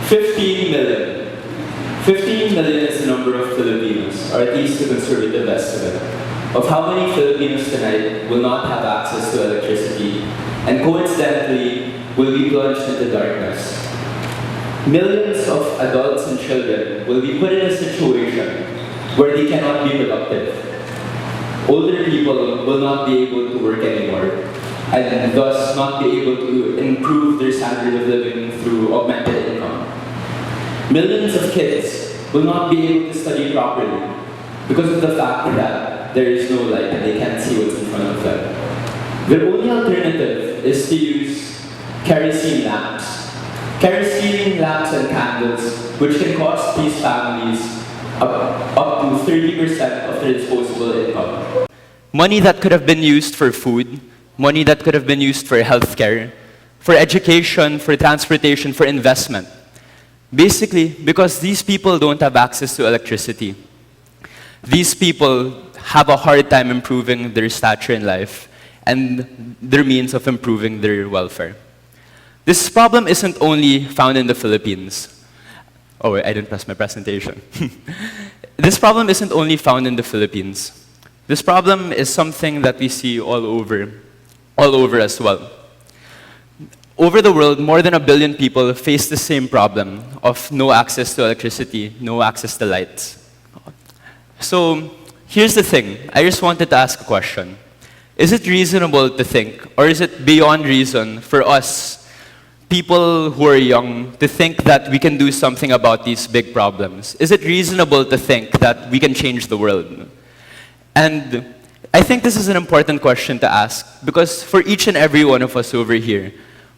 15 million. 15 million is the number of Filipinos, or at least a conservative estimate, of how many Filipinos tonight will not have access to electricity and coincidentally will be plunged into darkness. Millions of adults and children will be put in a situation where they cannot be productive. Older people will not be able to work anymore, and thus not be able to improve their standard of living through augmented income. Millions of kids will not be able to study properly because of the fact that there is no light and they can't see what's in front of them. Their only alternative is to use kerosene lamps. Kerosene lamps and candles, which can cost these families up to 30% of their disposable income. Money that could have been used for food, money that could have been used for healthcare, for education, for transportation, for investment. Basically, because these people don't have access to electricity. These people have a hard time improving their stature in life and their means of improving their welfare. This problem isn't only found in the Philippines. Oh, wait, I didn't press my presentation. This problem isn't only found in the Philippines. This problem is something that we see all over as well. Over the world, more than 1 billion people face the same problem of no access to electricity, no access to lights. So, here's the thing. I just wanted to ask a question. Is it reasonable to think, or is it beyond reason for us, people who are young, to think that we can do something about these big problems? Is it reasonable to think that we can change the world? And I think this is an important question to ask, because for each and every one of us over here,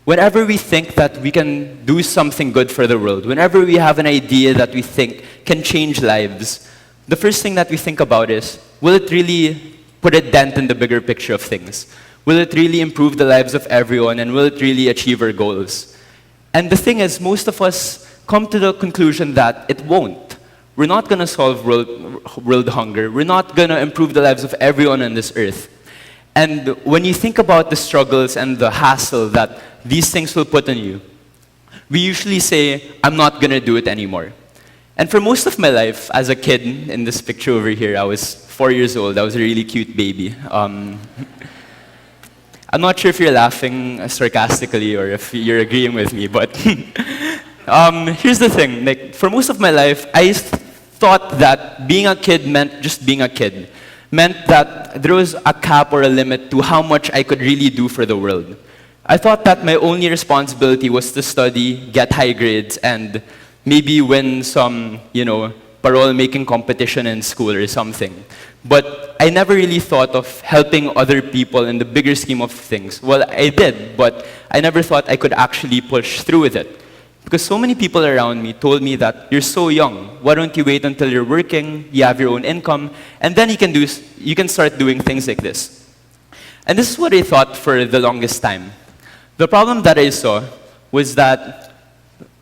whenever we think that we can do something good for the world, whenever we have an idea that we think can change lives, the first thing that we think about is, will it really put a dent in the bigger picture of things? Will it really improve the lives of everyone, and will it really achieve our goals? And the thing is, most of us come to the conclusion that it won't. We're not going to solve world hunger. We're not going to improve the lives of everyone on this earth. And when you think about the struggles and the hassle that these things will put on you, we usually say, I'm not going to do it anymore. And for most of my life, as a kid, in this picture over here, I was 4 years old. I was a really cute baby. I'm not sure if you're laughing sarcastically or if you're agreeing with me, but here's the thing. Like, for most of my life, I thought that being a kid meant just being a kid. Meant that there was a cap or a limit to how much I could really do for the world. I thought that my only responsibility was to study, get high grades, and maybe win some, parole-making competition in school or something. But I never really thought of helping other people in the bigger scheme of things. Well, I did, but I never thought I could actually push through with it. Because so many people around me told me that you're so young, why don't you wait until you're working, you have your own income, and then you can start doing things like this. And this is what I thought for the longest time. The problem that I saw was that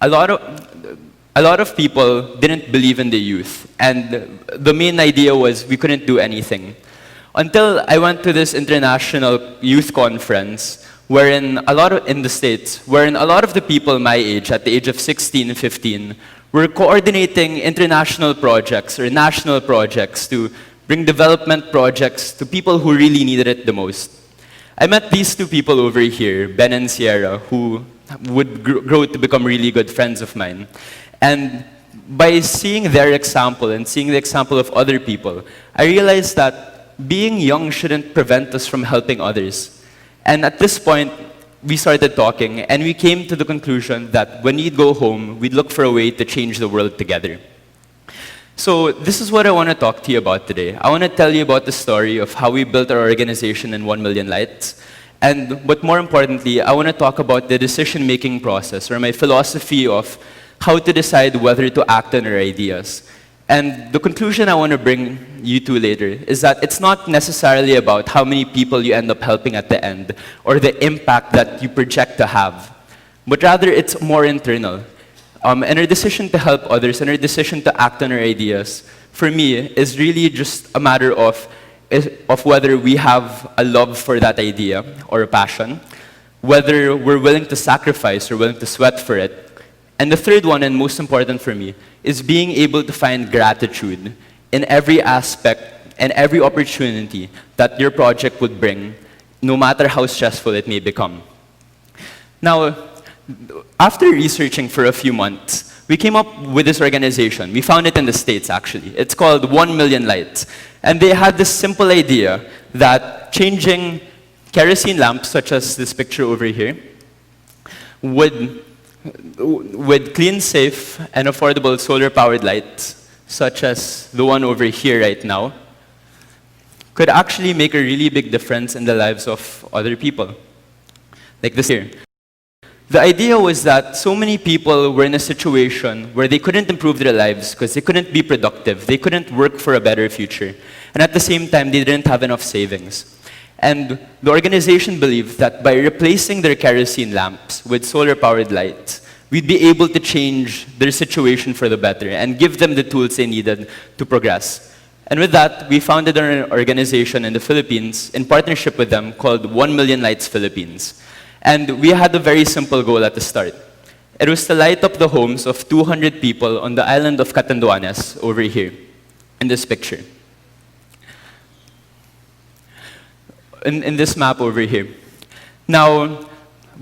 a lot of people didn't believe in the youth, and the main idea was we couldn't do anything. Until I went to this international youth conference, in the States, wherein a lot of the people my age, at the age of 16, 15, were coordinating international projects or national projects to bring development projects to people who really needed it the most. I met these two people over here, Ben and Sierra, who would grow to become really good friends of mine. And by seeing their example and seeing the example of other people, I realized that being young shouldn't prevent us from helping others. And at this point, we started talking, and we came to the conclusion that when we'd go home, we'd look for a way to change the world together. So this is what I want to talk to you about today. I want to tell you about the story of how we built our organization in 1 Million Lights. But more importantly, I want to talk about the decision-making process, or my philosophy of how to decide whether to act on our ideas. And the conclusion I want to bring you to later is that it's not necessarily about how many people you end up helping at the end or the impact that you project to have, but rather it's more internal. And our decision to help others and our decision to act on our ideas, for me, is really just a matter of whether we have a love for that idea or a passion, whether we're willing to sacrifice or willing to sweat for it, And the third one, and most important for me, is being able to find gratitude in every aspect and every opportunity that your project would bring, no matter how stressful it may become. Now, after researching for a few months, we came up with this organization. We found it in the States, actually. It's called 1 Million Lights. And they had this simple idea that changing kerosene lamps, such as this picture over here, would clean, safe, and affordable solar-powered lights, such as the one over here right now, could actually make a really big difference in the lives of other people. Like this here. The idea was that so many people were in a situation where they couldn't improve their lives because they couldn't be productive, they couldn't work for a better future, and at the same time, they didn't have enough savings. And the organization believed that by replacing their kerosene lamps with solar-powered lights, we'd be able to change their situation for the better and give them the tools they needed to progress. And with that, we founded an organization in the Philippines in partnership with them called 1 Million Lights Philippines. And we had a very simple goal at the start. It was to light up the homes of 200 people on the island of Catanduanes over here, in this picture. In this map over here. Now,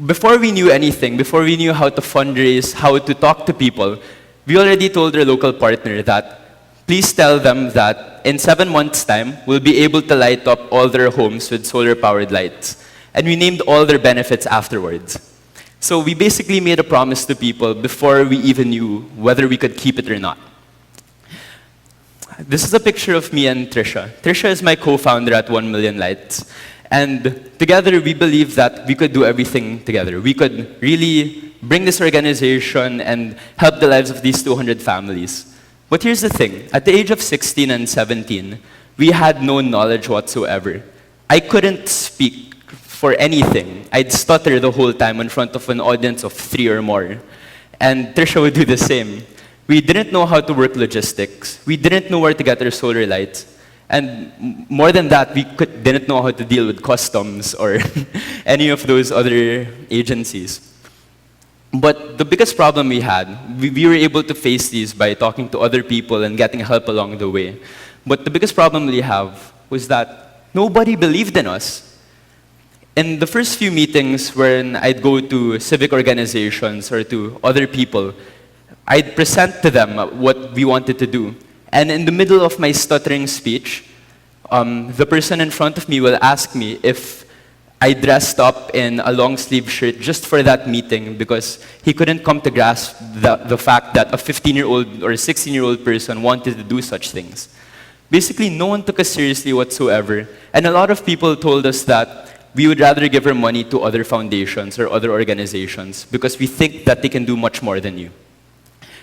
before we knew anything, before we knew how to fundraise, how to talk to people, we already told our local partner that please tell them that in 7 months' time, we'll be able to light up all their homes with solar-powered lights. And we named all their benefits afterwards. So we basically made a promise to people before we even knew whether we could keep it or not. This is a picture of me and Trisha. Trisha is my co-founder at 1 Million Lights. And together, we believe that we could do everything together. We could really bring this organization and help the lives of these 200 families. But here's the thing. At the age of 16 and 17, we had no knowledge whatsoever. I couldn't speak for anything. I'd stutter the whole time in front of an audience of 3 or more. And Trisha would do the same. We didn't know how to work logistics. We didn't know where to get our solar lights. And more than that, we didn't know how to deal with customs or any of those other agencies. But the biggest problem we had, we were able to face these by talking to other people and getting help along the way. But the biggest problem we have was that nobody believed in us. In the first few meetings when I'd go to civic organizations or to other people, I'd present to them what we wanted to do. And in the middle of my stuttering speech, the person in front of me will ask me if I dressed up in a long-sleeve shirt just for that meeting because he couldn't come to grasp the fact that a 15-year-old or a 16-year-old person wanted to do such things. Basically, no one took us seriously whatsoever. And a lot of people told us that we would rather give our money to other foundations or other organizations because we think that they can do much more than you.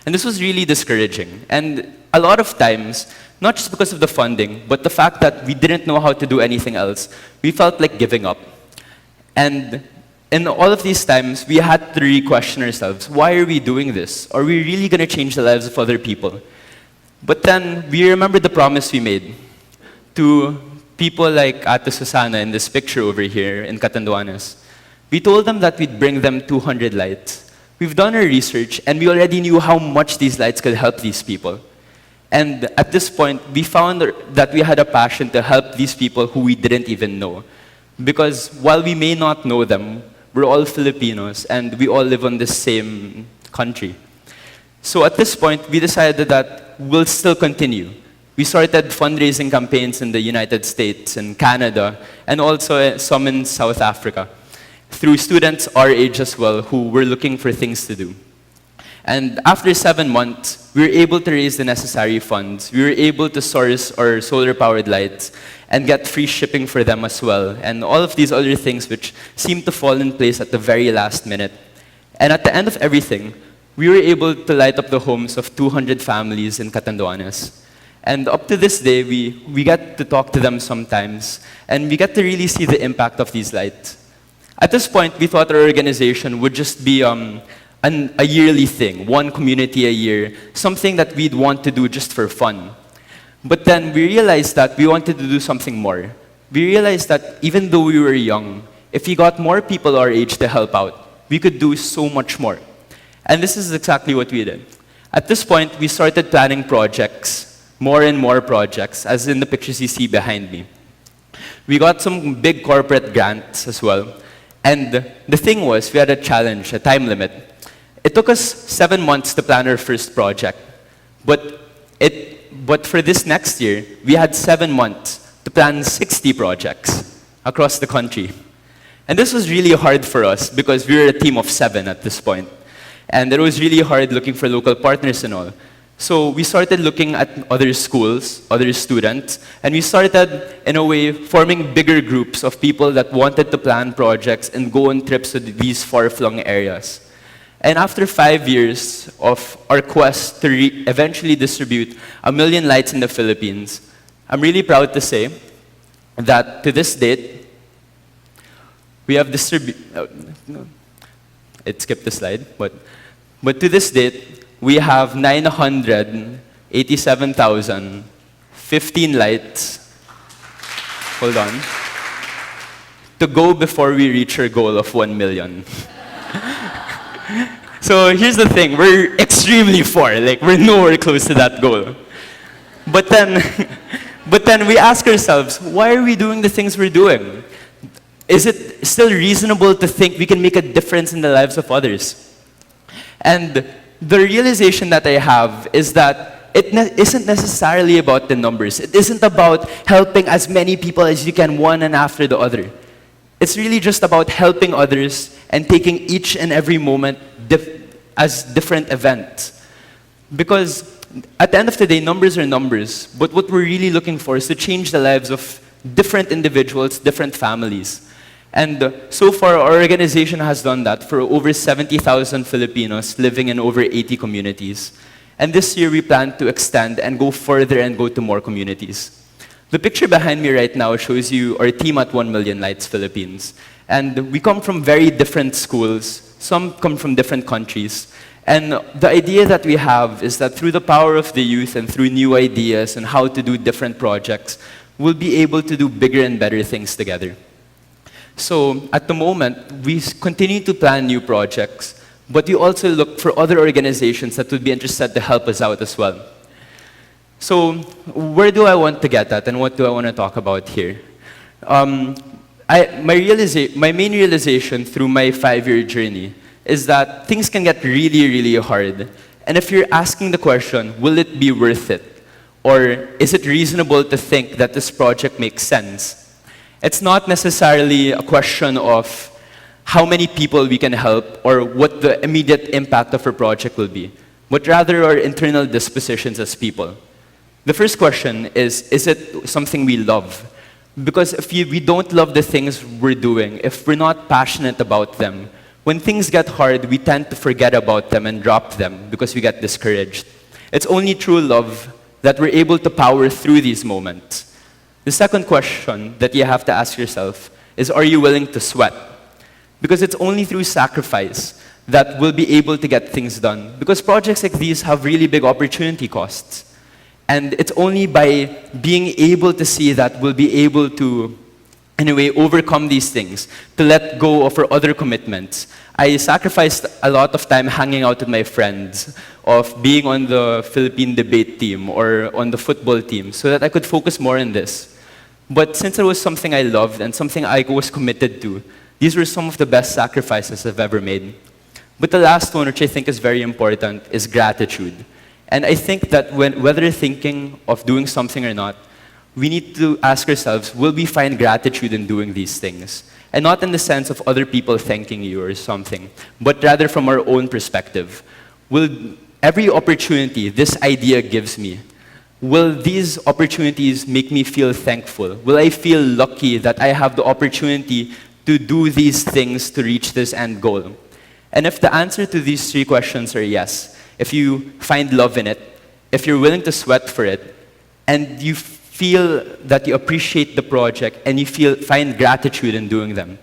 And this was really discouraging. And a lot of times, not just because of the funding, but the fact that we didn't know how to do anything else, we felt like giving up. And in all of these times, we had to re-question ourselves, why are we doing this? Are we really going to change the lives of other people? But then we remembered the promise we made to people like Ate Susana in this picture over here in Catanduanes. We told them that we'd bring them 200 lights. We've done our research, and we already knew how much these lights could help these people. And at this point, we found that we had a passion to help these people who we didn't even know. Because while we may not know them, we're all Filipinos, and we all live on the same country. So at this point, we decided that we'll still continue. We started fundraising campaigns in the United States and Canada, and also some in South Africa, through students our age as well who were looking for things to do. And after 7 months, we were able to raise the necessary funds. We were able to source our solar-powered lights and get free shipping for them as well, and all of these other things which seemed to fall in place at the very last minute. And at the end of everything, we were able to light up the homes of 200 families in Catanduanes. And up to this day, we get to talk to them sometimes, and we get to really see the impact of these lights. At this point, we thought our organization would just be a yearly thing, one community a year, something that we'd want to do just for fun. But then we realized that we wanted to do something more. We realized that even though we were young, if we got more people our age to help out, we could do so much more. And this is exactly what we did. At this point, we started planning projects, more and more projects, as in the pictures you see behind me. We got some big corporate grants as well. And the thing was, we had a challenge, a time limit. It took us 7 months to plan our first project. But for this next year, we had 7 months to plan 60 projects across the country. And this was really hard for us because we were a team of 7 at this point. And it was really hard looking for local partners and all. So we started looking at other schools, other students, and we started, in a way, forming bigger groups of people that wanted to plan projects and go on trips to these far-flung areas. And after 5 years of our quest to eventually distribute 1 million lights in the Philippines, I'm really proud to say that to this date, we have it skipped the slide, but to this date, we have 987,015 lights, hold on, to go before we reach our goal of 1 million. So here's the thing, we're extremely far, like we're nowhere close to that goal. But then we ask ourselves, why are we doing the things we're doing? Is it still reasonable to think we can make a difference in the lives of others? And the realization that I have is that it isn't necessarily about the numbers. It isn't about helping as many people as you can, one and after the other. It's really just about helping others and taking each and every moment as different events. Because at the end of the day, numbers are numbers, but what we're really looking for is to change the lives of different individuals, different families. And so far, our organization has done that for over 70,000 Filipinos living in over 80 communities. And this year, we plan to extend and go further and go to more communities. The picture behind me right now shows you our team at 1 Million Lights Philippines. And we come from very different schools. Some come from different countries. And the idea that we have is that through the power of the youth and through new ideas and how to do different projects, we'll be able to do bigger and better things together. So at the moment, we continue to plan new projects, but we also look for other organizations that would be interested to help us out as well. So where do I want to get at and what do I want to talk about here? My main realization through my 5-year journey is that things can get really, really hard. And if you're asking the question, will it be worth it? Or is it reasonable to think that this project makes sense? It's not necessarily a question of how many people we can help or what the immediate impact of our project will be, but rather our internal dispositions as people. The first question is it something we love? Because if we don't love the things we're doing, if we're not passionate about them, when things get hard, we tend to forget about them and drop them because we get discouraged. It's only true love that we're able to power through these moments. The second question that you have to ask yourself is, are you willing to sweat? Because it's only through sacrifice that we'll be able to get things done. Because projects like these have really big opportunity costs. And it's only by being able to see that we'll be able to, in a way, overcome these things, to let go of our other commitments. I sacrificed a lot of time hanging out with my friends, of being on the Philippine debate team or on the football team, so that I could focus more on this. But since it was something I loved and something I was committed to, these were some of the best sacrifices I've ever made. But the last one, which I think is very important, is gratitude. And I think that whether thinking of doing something or not, we need to ask ourselves, will we find gratitude in doing these things? And not in the sense of other people thanking you or something, but rather from our own perspective. Will every opportunity this idea gives me, will these opportunities make me feel thankful? Will I feel lucky that I have the opportunity to do these things to reach this end goal? And if the answer to these 3 questions are yes, if you find love in it, if you're willing to sweat for it, and you feel that you appreciate the project and you find gratitude in doing them,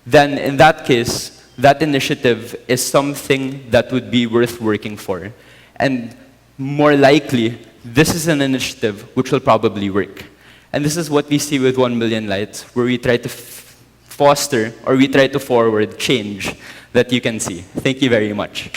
then in that case, that initiative is something that would be worth working for. And more likely, this is an initiative which will probably work. And this is what we see with 1 Million Lights, where we try to foster or we try to forward change that you can see. Thank you very much.